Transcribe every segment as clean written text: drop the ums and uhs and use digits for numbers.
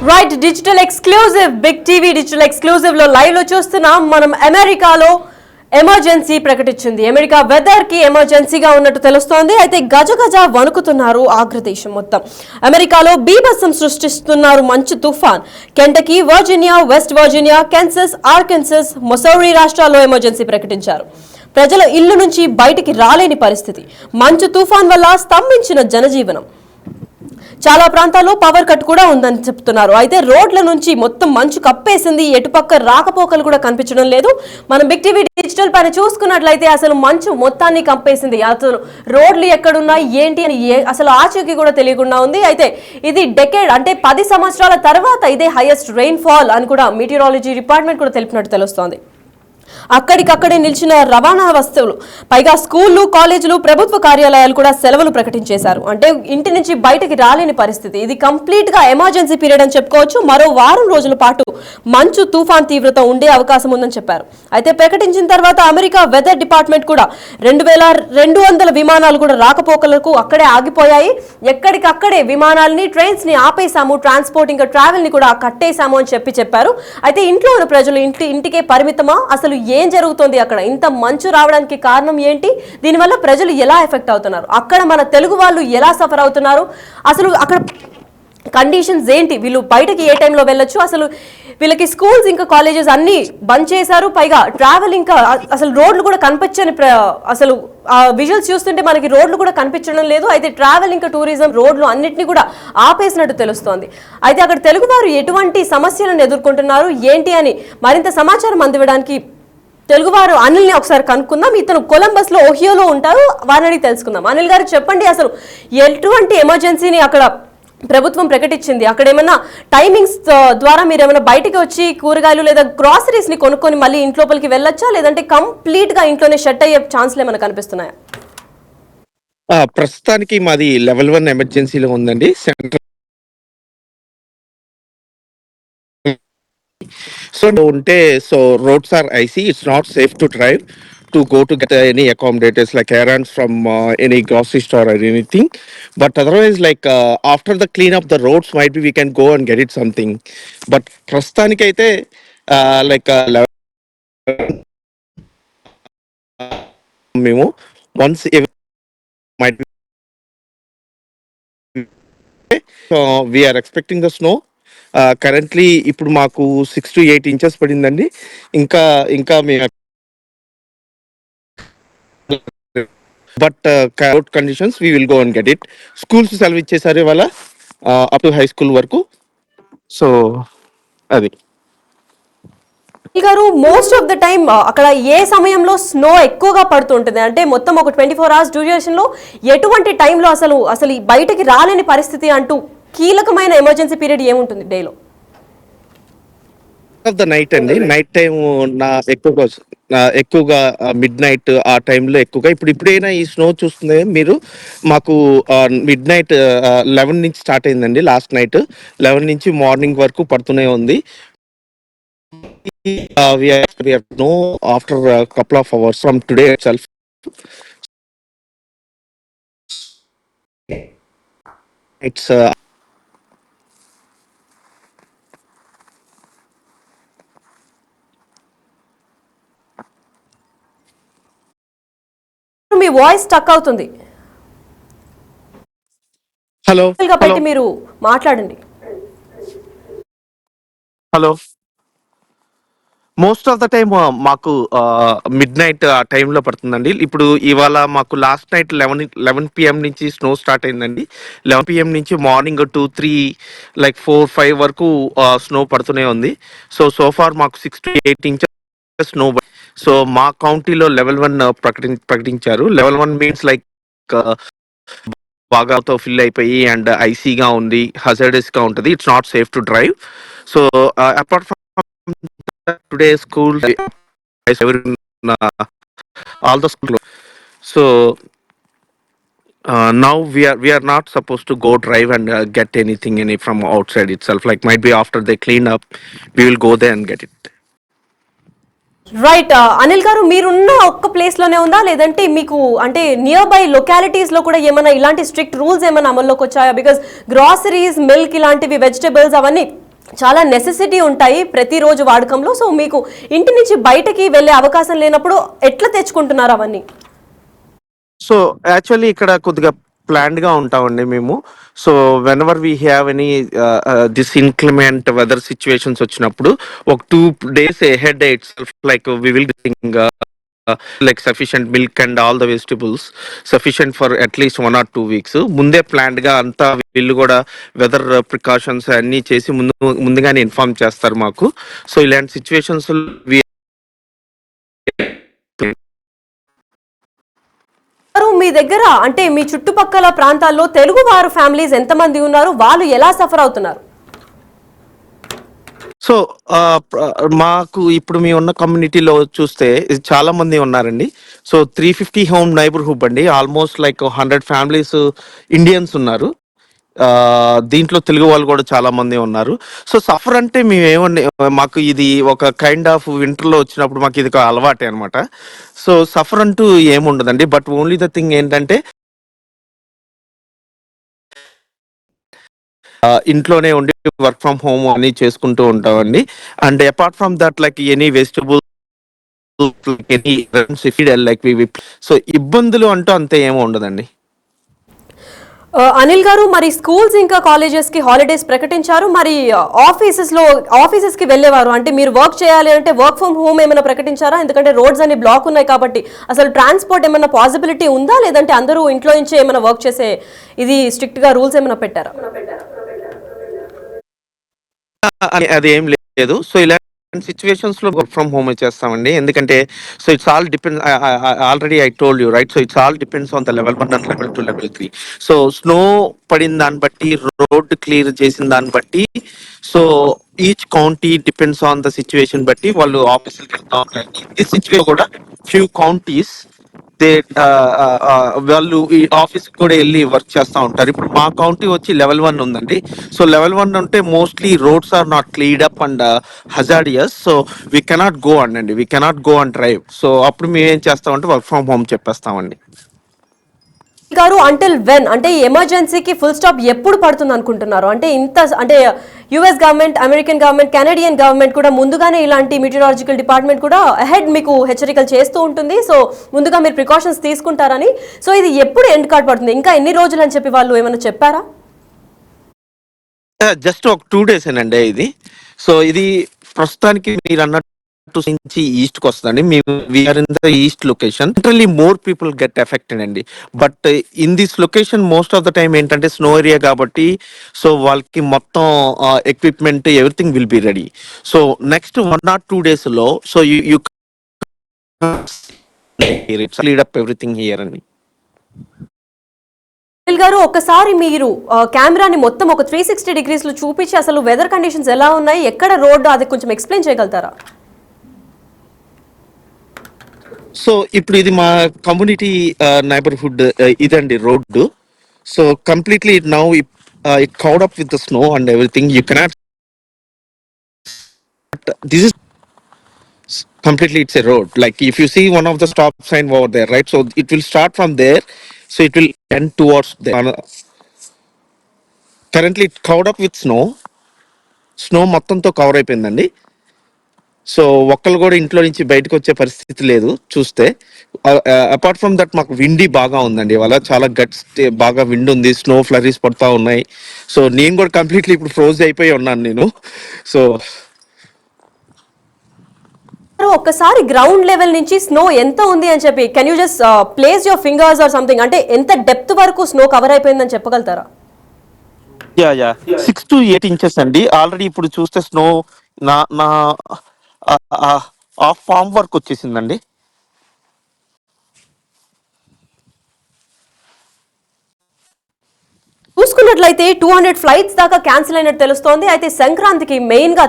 Right digital exclusive big TV digital exclusive లో live లో చూస్తున్నాం. మనం అమెరికాలో ఎమర్జెన్సీ ప్రకటించింది. అమెరికా వెదర్ కి ఎమర్జెన్సీగా ఉన్నట్టు తెలుస్తోంది. అయితే గజగజ వణుకుతున్నారు ఆగ్రదేశం మొత్తం. అమెరికాలో బీభత్సం సృష్టిస్తున్నారు మంచు తుఫాన్. కెంటకీ, వర్జీనియా, వెస్ట్ వర్జీనియా, కెన్సస్, ఆర్కెన్సస్, మొసౌరీ రాష్ట్రాల్లో ఎమర్జెన్సీ ప్రకటించారు. ప్రజల ఇల్లు నుంచి బయటికి రాలేని పరిస్థితి. మంచు తుఫాన్ వల్ల స్తంభించిన జనజీవనం. చాలా ప్రాంతాల్లో పవర్ కట్ కూడా ఉందని చెప్తున్నారు. అయితే రోడ్ల నుంచి మొత్తం మంచు కప్పేసింది. ఎటుపక్క రాకపోకలు కూడా కనిపించడం లేదు. మనం బిగ్ టీవీ డిజిటల్ పైన చూసుకున్నట్లయితే అసలు మంచు మొత్తాన్ని కప్పేసింది. అసలు రోడ్లు ఎక్కడున్నాయి ఏంటి అని అసలు ఆచూకీ కూడా తెలియకుండా ఉంది. అయితే ఇది డెకేడ్ అంటే 10 సంవత్సరాల తర్వాత ఇదే హైయెస్ట్ రెయిన్ ఫాల్ అని కూడా మీటియరాలజీ డిపార్ట్మెంట్ కూడా తెలిపినట్టు తెలుస్తోంది. అక్కడికక్కడే నిలిచిన రవాణా వస్తువులు, పైగా స్కూళ్లు, కాలేజీలు, ప్రభుత్వ కార్యాలయాలు కూడా సెలవులు ప్రకటించేశారు. అంటే ఇంటి నుంచి బయటకి రాలేని పరిస్థితి. ఇది కంప్లీట్ గా ఎమర్జెన్సీ పీరియడ్ అని చెప్పుకోవచ్చు. మరో వారం రోజుల పాటు మంచు తుఫాన్ తీవ్రత ఉండే అవకాశం ఉందని చెప్పారు. అయితే ప్రకటించిన తర్వాత అమెరికా వెదర్ డిపార్ట్మెంట్ కూడా 2200 విమానాలు కూడా రాకపోకలకు అక్కడే ఆగిపోయాయి. ఎక్కడికక్కడే విమానాలని, ట్రైన్స్ ని ఆపేశాము, ట్రాన్స్పోర్ట్ ఇంకా ట్రావెల్ ని కూడా కట్టేశాము అని చెప్పారు. అయితే ఇంట్లో ఉన్న ప్రజలు ఇంటికే పరిమితమా? అసలు ఏం జరుగుతోంది అక్కడ? ఇంత మంచు రావడానికి కారణం ఏంటి? దీనివల్ల ప్రజలు ఎలా ఎఫెక్ట్ అవుతున్నారు? అక్కడ మన తెలుగు వాళ్ళు ఎలా సఫర్ అవుతున్నారు? అసలు అక్కడ కండిషన్స్ ఏంటి? వీళ్ళు బయటకి ఏ టైంలో వెళ్ళొచ్చు? అసలు వీళ్ళకి స్కూల్స్ ఇంకా కాలేజెస్ అన్ని బంద్ చేశారు. పైగా ట్రావెల్ ఇంకా అసలు రోడ్లు కూడా కనిపించని, అసలు విజువల్స్ చూస్తుంటే మనకి రోడ్లు కూడా కనిపించడం లేదు. అయితే ట్రావెల్ ఇంకా టూరిజం రోడ్లు అన్నింటినీ కూడా ఆపేసినట్టు తెలుస్తోంది. అయితే అక్కడ తెలుగు వారు ఎటువంటి సమస్యలను ఎదుర్కొంటున్నారు ఏంటి అని మరింత సమాచారం అందివ్వడానికి తెలుగువారు అనిల్ని ఒకసారి కనుక్కుందాం. ఇతను కొలంబస్ లో, ఓహియోలో ఉంటారు. వారిని అడిగి తెలుసుకుందాం. అనిల్ గారు చెప్పండి, అసలు ఎటువంటి ఎమర్జెన్సీని అక్కడ ప్రభుత్వం ప్రకటించింది? అక్కడ ఏమన్నా టైమింగ్స్ ద్వారా మీరు ఏమైనా బయటికి వచ్చి కూరగాయలు లేదా గ్రాసరీస్ ని కొనుక్కొని మళ్ళీ ఇంట్లోపలికి వెళ్ళొచ్చా, లేదంటే కంప్లీట్ గా ఇంట్లోనే షట్ అయ్యే ఛాన్స్లు ఏమైనా కనిపిస్తున్నాయా? ప్రస్తుతానికి మాది లెవెల్ 1 ఎమర్జెన్సీలో ఉందండి. So roads are icy. It's not safe to drive to go to get any accommodators like errands from any grocery store or anything. But otherwise, like after the cleanup, the roads might be we can go and get it something. But prastanik aithe like memo once might be. So we are expecting the snow. Currently ఇప్పుడు మాకు 6 to 8 inches పడిందండి. ఇంకా ఇంకా but out conditions we will go and get it. Schools సెలవు ఇచ్చేసారు ఇవాళ up to high school వరకు. So అది గారు, మోస్ట్ ఆఫ్ ద టైమ్ అక్కడ ఏ సమయంలో స్నో ఎక్కువగా పడుతుంటుంది? అంటే మొత్తం ఒక 24 hours డ్యూరేషన్ లో ఎటువంటి టైంలో అసలు బయటకి రాలేని పరిస్థితి అంటూ కీలకమైన ఎమర్జెన్సీ పీరియడ్ ఏముంటుంది డేలో? ఆఫ్ ద నైట్ అండి. నైట్ టైం ఎక్కువగా మిడ్ నైట్ ఆ టైంలో ఎక్కువగా ఇప్పుడైనా ఈ స్నో చూస్తుంది మీరు. మాకు మిడ్ నైట్ 11 నుంచి స్టార్ట్ అయిందండి. లాస్ట్ నైట్ 11 నుంచి మార్నింగ్ వరకు పడుతూనే ఉంది. we have no after a couple of hours from today itself. It's me voice stuck అవుతుంది. హలో పెట్టి మీరు మాట్లాడండి. Hello. Most of the time మాకు మిడ్ నైట్ ఆ టైంలో పడుతుందండి. ఇప్పుడు ఇవాళ మాకు లాస్ట్ నైట్ 11 PM నుంచి స్నో స్టార్ట్ అయిందండి. 11 PM నుంచి మార్నింగ్ 2, 3 like 4, 5 వరకు స్నో పడుతూనే ఉంది. సో ఫార్ మాకు 6 to 8 inches స్నో. సో మా కౌంటీలో లెవెల్ 1 ప్రకటించారు. లెవెల్ 1 మీన్స్ లైక్ బాగాతో ఫిల్ అయిపోయి అండ్ ఐసీగా ఉంది, హజార్డస్ గా ఉంటుంది. It's not safe to drive. So apart from today school all the school. So now we are not supposed to go drive and get anything from outside itself. Like might be after they clean up we will go there and get it. Right. Anil గారు, మీరున్న ఒక్క place లోనే ఉందా, లేదంటే మీకు అంటే near by localities లో కూడా ఏమైనా ఇలాంటి స్ట్రిక్ట్ రూల్స్ ఏమైనా అమల్లోకి వచ్చాయా? బికాస్ గ్రాసరీస్, మిల్క్ ఇలాంటివి, వెజిటబుల్స్ అవన్నీ చాలా నెసెసిటీ ఉంటాయి ప్రతిరోజు వాడకంలో. సో మీకు ఇంటి నుంచి బయటకి వెళ్ళే అవకాశం లేనప్పుడు ఎట్లా తెచ్చుకుంటున్నారు అవన్నీ? సో యాక్చువల్లీ ఇక్కడ కొద్దిగా ప్లాన్డ్ గా ఉంటామండి మేము. So whenever we have any this inclement weather situations వచ్చినప్పుడు ఒక 2 days ahead itself like we will like sufficient milk and all the vegetables sufficient for at least 1 or 2 weeks ముందే planned గా అంతా వీళ్ళు కూడా వెదర్ ప్రికాషన్స్ అన్ని చేసి ముందుగానే ఇన్ఫార్మ్ చేస్తారు మాకు. సో ఇలాంటి సిచ్యువేషన్స్ మీ దగ్గర అంటే మీ చుట్టుపక్కల ప్రాంతాల్లో తెలుగు వారు ఫ్యామిలీస్ ఎంతమంది ఉన్నారు, వాళ్ళు ఎలా సఫర్ అవుతున్నారు? సో మాకు ఇప్పుడు మీ ఉన్న కమ్యూనిటీలో చూస్తే చాలా మంది ఉన్నారండి. సో 350 హోమ్ నైబర్హుడ్ అండి, ఆల్మోస్ట్ లైక్ 100 ఫ్యామిలీస్ ఇండియన్స్ ఉన్నారు. దీంట్లో తెలుగు వాళ్ళు కూడా చాలా మంది ఉన్నారు. సో సఫర్ అంటే మేము ఏమన్నా మాకు ఇది ఒక కైండ్ ఆఫ్ వింటర్లో వచ్చినప్పుడు మాకు ఇది ఒక అలవాటే అనమాట. సో సఫర్ అంటూ ఏముండదండి. బట్ ఓన్లీ ద థింగ్ ఏంటంటే ఇంట్లోనే ఉండి వర్క్ ఫ్రమ్ హోమ్ అని చేసుకుంటూ ఉంటామండి. And apart from that like any vegetable any like so ఇబ్బందులు అంటూ అంతే ఏమీ ఉండదండి. అనిల్ గారు, మరి స్కూల్స్ ఇంకా కాలేజెస్ కి హాలిడేస్ ప్రకటించారు. మరి ఆఫీసెస్ కి వెళ్ళేవారు అంటే మీరు వర్క్ చేయాలి అంటే వర్క్ ఫ్రమ్ హోమ్ ఏమైనా ప్రకటించారా? ఎందుకంటే రోడ్స్ అన్ని బ్లాక్ ఉన్నాయి కాబట్టి అసలు ట్రాన్స్పోర్ట్ ఏమైనా పాసిబిలిటీ ఉందా, లేదంటే అందరూ ఇంట్లో నుంచే ఏమైనా వర్క్ చేసే ఇది స్ట్రిక్ట్ గా రూల్స్ ఏమైనా పెట్టారా? అది ఏం లేదు. సో ఇలా సిచ్యువేషన్స్ లో వర్క్ ఫ్రమ్ హోమ్ చేస్తామండి. ఎందుకంటే so it's all depend, already I told you right. So it's all depends on the level 1 and level 2, level 3. So snow పడిన దాన్ని బట్టి, రోడ్ క్లియర్ చేసిన దాన్ని బట్టి, so each county depends on the situation బట్టి వాళ్ళు ఆఫీసులకు వెళ్తా ఉంటారు. ఈ సిచ్యువేషన్ కూడా ఫ్యూ కౌంటీస్ దే వాళ్ళు ఈ ఆఫీస్ కూడా వెళ్ళి వర్క్ చేస్తూ ఉంటారు. ఇప్పుడు మా కౌంటీ వచ్చి లెవెల్ 1 ఉందండి. సో లెవెల్ 1 అంటే mostly roads are not cleaned up and hazardous. So we cannot go అండి, we cannot go and drive. So అప్పుడు మేము ఏం చేస్తామంటే వర్క్ ఫ్రమ్ హోమ్ చెప్పేస్తామండి. గారు, అంటిల్ వెన్ అంటే ఈ ఎమర్జెన్సీకి ఫుల్ స్టాప్ ఎప్పుడు పడుతుంది అనుకుంటున్నారు? అంటే ఇంత అంటే US government, American government, Canadian government కూడా ముందుగానే ఇలాంటి మీటియరాలజికల్ డిపార్ట్మెంట్ కూడా అహెడ్ మీకు హెచ్చరికలు చేస్తూ ఉంటుంది. సో ముందుగా మీరు ప్రికాషన్స్ తీసుకుంటారని. సో ఇది ఎప్పుడు ఎండ్ కార్డ్ పడుతుంది, ఇంకా ఎన్ని రోజులు అని చెప్పి వాళ్ళు ఏమైనా చెప్పారా? జస్ట్ ఒక 2 days అండి ఇది. సో ఇది ప్రస్తుతానికి మీరు అన్నట్టు నుంచి ఈస్ట్ కి వస్తుందండి. మేము we are in the east location. Literally more people get affected అండి. But in this location most of the time ఏంటంటే స్నో ఏరియా కాబట్టి సో వాళ్ళకి మొత్తం equipment everything will be ready. So next 1 or 2 days లో so you lead up everything here అండి. అనిల్ గారు, ఒకసారి మీరు కెమెరాని మొత్తం ఒక 360 degrees లో చూపించి అసలు వెదర్ కండిషన్స్ ఎలా ఉన్నాయి, ఎక్కడ రోడ్డు, అది కొంచెం ఎక్స్ప్లెయిన్ చేయగలుగుతారా? సో ఇప్పుడు ఇది మా కమ్యూనిటీ నైబర్హుడ్ ఇదండి road. So completely now it covered up with the snow and everything. You cannot, this is completely it's a road. Like if you see one of the stop sign over there, right? So it will start from there, so it will end towards there. Currently it's covered up with snow మొత్తంతో cover అయిపోయిందండి. So ఒక్కళ్ళు కూడా ఇంట్లో నుంచి బయటకు వచ్చే పరిస్థితి లేదు చూస్తే. అపార్ట్ ఫ్రమ్ దట్ మాకు విండీ బాగా ఉందండి, ఇవాళ చాలా గట్స్ బాగా విండ్ ఉంది, స్నో ఫ్లరీస్ పడతా ఉన్నాయి. సో నేను కూడా కంప్లీట్లీ ఇప్పుడు ఫ్రోజ్ అయిపోయి ఉన్నాను నేను. సో ఒక్కసారి గ్రౌండ్ లెవెల్ నుంచి స్నో ఎంత ఉంది అని చెప్పి can you just place your fingers or something, అంటే ఎంత డెప్త్ వరకు స్నో కవర్ అయిపోయిందని చెప్పగలుగుతారా? 6 to 8 inches అండి. ఆల్రెడీ ఇప్పుడు చూస్తే స్నో నా నా హాఫ్ ఫామ్ వర్క్ వచ్చేసిందండి. చూసుకున్నట్లయితే 200 ఫ్లైట్స్ దాకా క్యాన్సిల్ అయినట్టు తెలుస్తోంది. అయితే సంక్రాంతికి మెయిన్ గా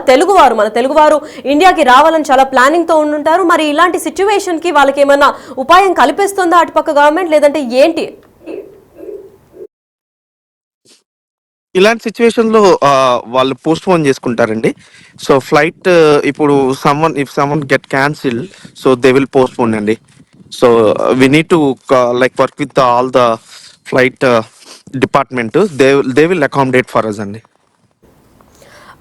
మన తెలుగువారు ఇండియాకి రావాలని చాలా ప్లానింగ్ తో ఉండుంటారు. మరి ఇలాంటి సిచ్యువేషన్ కి వాళ్ళకి ఏమైనా ఉపాయం కల్పిస్తుందా అటుపక్క గవర్నమెంట్, లేదంటే ఏంటి? ఇలాంటి సిచ్యువేషన్ లో వాళ్ళు పోస్ట్ పోన్ చేసుకుంటారండి. సో ఫ్లైట్ ఇప్పుడు if someone get cancel, so they will postpone అండి. So we need to like work with all the flight department, they will accommodate for us అండి.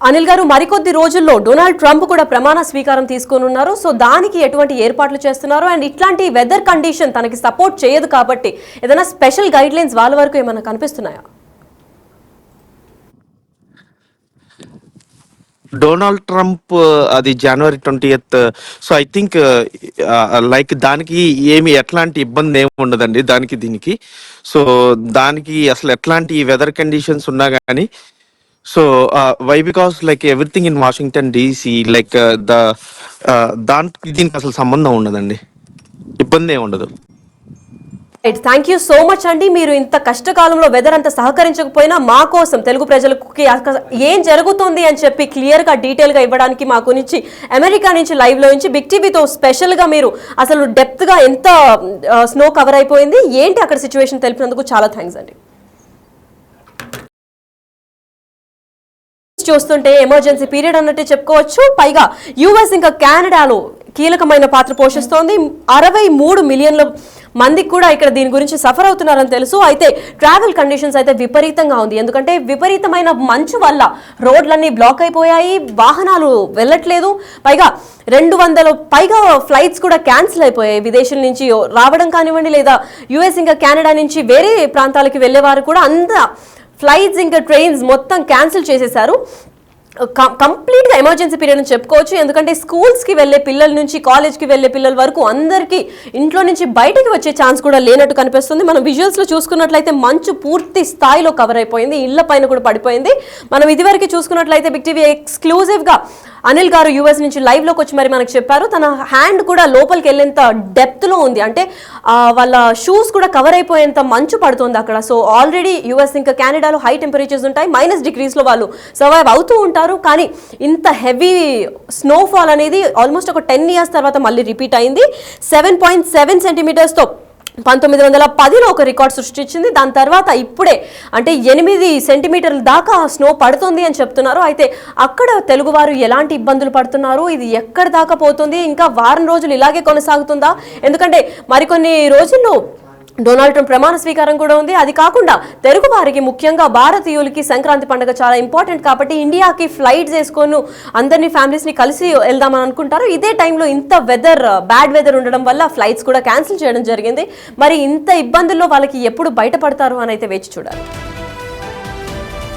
అనిల్ గారు, మరికొద్ది రోజుల్లో డొనాల్డ్ ట్రంప్ కూడా ప్రమాణ స్వీకారం తీసుకోనున్నారు. సో దానికి ఎటువంటి ఏర్పాట్లు చేస్తున్నారు? అండ్ ఇట్లాంటి వెదర్ కండిషన్ తనకి సపోర్ట్ చేయదు కాబట్టి ఏదైనా స్పెషల్ గైడ్ లైన్స్ వాళ్ళ వరకు ఏమైనా కనిపిస్తున్నాయా? డొనాల్డ్ ట్రంప్ అది జనవరి 20th. So I think like దానికి ఎట్లాంటి ఇబ్బంది ఏమి ఉండదండి దానికి దీనికి. సో దానికి అసలు ఎట్లాంటి వెదర్ కండిషన్స్ ఉన్నా కానీ so why because like everything in Washington DC like దానికి దీనికి అసలు సంబంధం ఉండదండి, ఇబ్బంది ఏమి ఉండదు. Right, thank you so much అండి. మీరు ఇంత కష్టకాలంలో వెదర్ అంత సహకరించకపోయినా మా కోసం తెలుగు ప్రజలకి ఏం జరుగుతుంది అని చెప్పి క్లియర్గా డీటెయిల్గా ఇవ్వడానికి మాకు నుంచి అమెరికా నుంచి లైవ్లో నుంచి బిగ్ టీవీతో స్పెషల్గా మీరు అసలు డెప్త్గా ఎంత స్నో కవర్ అయిపోయింది ఏంటి అక్కడ సిచ్యువేషన్ తెలిపినందుకు చాలా థ్యాంక్స్ అండి. చూస్తుంటే ఎమర్జెన్సీ పీరియడ్ అన్నట్టు చెప్పుకోవచ్చు. పైగా యుఎస్ ఇంకా కెనడాలో కీలకమైన పాత్ర పోషిస్తోంది. 63 మిలియన్ల మందికి కూడా ఇక్కడ దీని గురించి సఫర్ అవుతున్నారని తెలుసు. అయితే ట్రావెల్ కండిషన్స్ అయితే విపరీతంగా ఉంది. ఎందుకంటే విపరీతమైన మంచు వల్ల రోడ్లన్నీ బ్లాక్ అయిపోయాయి, వాహనాలు వెళ్ళట్లేదు. పైగా 200 పైగా ఫ్లైట్స్ కూడా క్యాన్సిల్ అయిపోయాయి. విదేశాల నుంచి రావడం కానివ్వండి, లేదా యుఎస్ ఇంకా కెనడా నుంచి వేరే ప్రాంతాలకు వెళ్ళేవారు కూడా అంత ఫ్లైట్స్ ఇంకా ట్రైన్స్ మొత్తం క్యాన్సిల్ చేసేశారు. కంప్లీట్గా ఎమర్జెన్సీ పీరియడ్ అని చెప్పుకోవచ్చు. ఎందుకంటే స్కూల్స్కి వెళ్ళే పిల్లల నుంచి కాలేజ్కి వెళ్ళే పిల్లల వరకు అందరికీ ఇంట్లో నుంచి బయటకు వచ్చే ఛాన్స్ కూడా లేనట్టు కనిపిస్తుంది. మనం విజువల్స్లో చూసుకున్నట్లయితే మంచు పూర్తి స్థాయిలో కవర్ అయిపోయింది, ఇళ్ల పైన కూడా పడిపోయింది. మనం ఇదివరకు చూసుకున్నట్లయితే బిగ్ టీవీ ఎక్స్క్లూజివ్గా అనిల్ గారు యూఎస్ నుంచి లైవ్లోకి వచ్చి మరి మనకు చెప్పారు. తన హ్యాండ్ కూడా లోపలికి వెళ్ళేంత డెప్త్లో ఉంది, అంటే వాళ్ళ షూస్ కూడా కవర్ అయిపోయేంత మంచు పడుతుంది అక్కడ. సో ఆల్రెడీ యూఎస్ ఇంకా కెనడాలో హై టెంపరేచర్స్ ఉంటాయి, -degreesలో వాళ్ళు సర్వైవ్ అవుతూ ఉంటారు. కానీ ఇంత హెవీ స్నోఫాల్ అనేది ఆల్మోస్ట్ ఒక 10 years తర్వాత మళ్ళీ రిపీట్ అయింది. 7.7 సెంటీమీటర్స్తో 1910లో ఒక రికార్డ్ సృష్టించింది. దాని తర్వాత ఇప్పుడే అంటే 8 సెంటీమీటర్ల దాకా స్నో పడుతుంది అని చెప్తున్నారు. అయితే అక్కడ తెలుగువారు ఎలాంటి ఇబ్బందులు పడుతున్నారు, ఇది ఎక్కడ దాకా పోతుంది, ఇంకా వారం రోజులు ఇలాగే కొనసాగుతుందా? ఎందుకంటే మరికొన్ని రోజుల్లో డొనాల్డ్ ట్రంప్ ప్రమాణ స్వీకారం కూడా ఉంది. అది కాకుండా తెలుగు వారికి ముఖ్యంగా భారతీయులకి సంక్రాంతి పండుగ చాలా ఇంపార్టెంట్ కాబట్టి ఇండియాకి ఫ్లైట్స్ వేసుకొని అందరినీ ఫ్యామిలీస్ని కలిసి వెళ్దామని అనుకుంటారు. ఇదే టైంలో ఇంత బ్యాడ్ వెదర్ ఉండడం వల్ల ఫ్లైట్స్ కూడా క్యాన్సిల్ చేయడం జరిగింది. మరి ఇంత ఇబ్బందుల్లో వాళ్ళకి ఎప్పుడు బయటపడతారు అని అయితే వేచి చూడాలి.